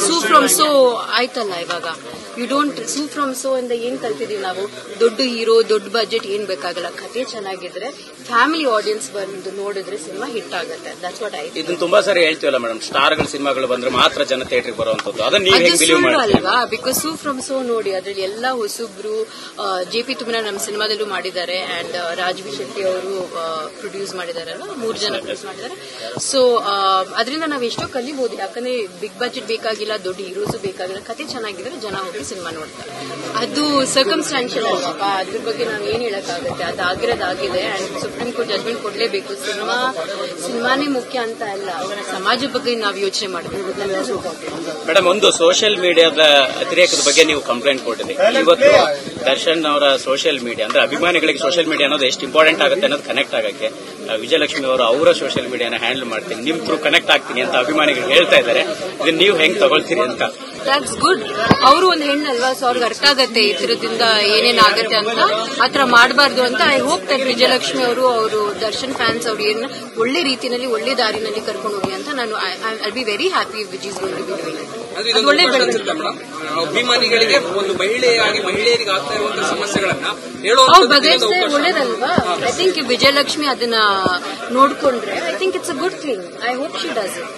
Suu from so ಆಯ್ತಲ್ಲ ಇವಾಗ. You don't ಸೂ ಫ್ರಮ್ ಸೋ ಇಂದ ಏನ್ ಕಲ್ತಿದೀವಿ ನಾವು, ದೊಡ್ಡ ಹೀರೋ ದೊಡ್ಡ ಬಜೆಟ್ ಏನ್ ಬೇಕಾಗಲ್ಲ, ಕಥೆ ಚೆನ್ನಾಗಿದ್ರೆ ಫ್ಯಾಮಿಲಿ ಆಡಿಯನ್ಸ್ ಬಂದು ನೋಡಿದ್ರೆ ಸಿನಿಮಾ ಹಿಟ್ ಆಗುತ್ತೆ. That's what I. ಇದನ್ನ ತುಂಬಾ ಸಾರಿ ಹೇಳ್ತೀವಲ್ಲ ಮೇಡಮ್, ಸ್ಟಾರ್ಗಳ ಸಿನಿಮಾಗಳು ಬಂದ್ರೆ ಮಾತ್ರ ಜನ ಥಿಯೇಟರ್ಗೆ ಬರುವಂತದ್ದು, ಅದನ್ನ ಅಲ್ವಾ? ಬಿಕಾಸ್ ಸೂ ಫ್ರಮ್ ಸೋ ನೋಡಿ ಅದ್ರಲ್ಲಿ ಎಲ್ಲಾ ಹೊಸಬ್ರು, JP ತುಮನ ನಮ್ಮ ಸಿನಿಮಾದಲ್ಲೂ ಮಾಡಿದ್ದಾರೆ ಅಂಡ್ ರಾಜ್ವಿ ಶೆಟ್ಟಿ ಅವರು ಪ್ರೊಡ್ಯೂಸ್ ಮಾಡಿದಾರಲ್ಲ, 3 ಜನ ಪ್ರೊಡ್ಯೂಸ್ ಮಾಡಿದ್ದಾರೆ. ಸೊ ಅದರಿಂದ ನಾವ್ ಎಷ್ಟೋ ಕಲಿಬಹುದು. ಯಾಕಂದ್ರೆ ಬಿಗ್ ಬಜೆಟ್ ಬೇಕಾಗಿಲ್ಲ, ದೊಡ್ಡ ಹೀರೋಸ್ ಬೇಕಾಗಿಲ್ಲ, ಕಥೆ ಚೆನ್ನಾಗಿದ್ರೆ ಜನ ಹೋಗಿ ಸಿನಿಮಾ ನೋಡ್ತಾರೆ. ಅದು ಸರ್ಕಮ್ಸ್ಟಾನ್ಷಿಯಲ್ ಅಲ್ವಾ, ಅದ್ರ ಬಗ್ಗೆ ನಾವ್ ಏನ್ ಹೇಳಕ್ಕಾಗತ್ತೆ. ಅದಾಗಿರೋದಾಗಿದೆ ಅಂಡ್ ಸುಪ್ರೀಂ ಕೋರ್ಟ್ ಜಜ್ಮೆಂಟ್ ಕೊಡ್ಲೇಬೇಕು. ಸಿನಿಮಾನೇ ಮುಖ್ಯ ಅಂತ ಅಲ್ಲ, ಸಮಾಜದ ಬಗ್ಗೆ ನಾವು ಯೋಚನೆ ಮಾಡಬೇಕು. ಮೇಡಮ್, ಒಂದು ಸೋಷಿಯಲ್ ಮೀಡಿಯಾದ ಅತಿರೇಕದ ಬಗ್ಗೆ ನೀವು ಕಂಪ್ಲೇಂಟ್ ಕೊಟ್ಟಿದೆ. ಇವತ್ತು ದರ್ಶನ್ ಅವರ ಸೋಷಿಯಲ್ ಮೀಡಿಯಾ ಅಂದ್ರೆ ಅಭಿಮಾನಿಗಳಿಗೆ ಸೋಷಿಯಲ್ ಮೀಡಿಯಾ ಅನ್ನೋದು ಎಷ್ಟು ಇಂಪಾರ್ಟೆಂಟ್ ಆಗುತ್ತೆ ಅನ್ನೋದು ಕನೆಕ್ಟ್ ಆಗಕ್ಕೆ ವಿಜಯಲಕ್ಷ್ಮಿ ಅವರು ಅವರ ಸೋಷಿಯಲ್ ಮೀಡಿಯಾನ ಹ್ಯಾಂಡಲ್ ಮಾಡ್ತೀನಿ, ನಿಮ್ ಥ್ರೂ ಕನೆಕ್ಟ್ ಆಗ್ತೀನಿ ಅಂತ ಅಭಿಮಾನಿಗಳು ಹೇಳ್ತಾ ಇದ್ದಾರೆ. ಇದನ್ನ ನೀವು ಹೆಂಗ್ ತಗೊಳ್ತೀರಿ ಅಂತ? That's good. ಅವರು ಒಂದು ಹೆಣ್ಣಲ್ವಾ, ಸೊ ಅವ್ರಿಗೆ ಅರ್ಥ ಆಗತ್ತೆ ಈ ತರದಿಂದ ಏನೇನ್ ಆಗತ್ತೆ ಅಂತ. ಆತರ ಮಾಡಬಾರ್ದು ಅಂತ ಐ ಹೋಪ್ ದಟ್ ವಿಜಯಲಕ್ಷ್ಮಿ ಅವರು ದರ್ಶನ್ ಫ್ಯಾನ್ಸ್ ಅವ್ರು ಏನ್ ಒಳ್ಳೆ ರೀತಿಯಲ್ಲಿ ಒಳ್ಳೆ ದಾರಿನಲ್ಲಿ ಕರ್ಕೊಂಡು ಹೋಗಿ ಅಂತ ನಾನು I be very happy which is going to be doing. ಒಳ್ಳೆ ಅಭಿಮಾನಿಗಳಿಗೆ ಒಂದು ಮಹಿಳೆಯರಿಗೆ ಆಗ್ತಾ ಇರುವಂತಹ ಸಮಸ್ಯೆಗಳನ್ನ ಬಗೆಹರಿಸಿದ್ರೆ ಒಳ್ಳೇದಲ್ವಾ? ಐ ಥಿಂಕ್ ವಿಜಯಲಕ್ಷ್ಮಿ ಅದನ್ನ ನೋಡ್ಕೊಂಡ್ರೆ I think it's a good thing. I hope she does it.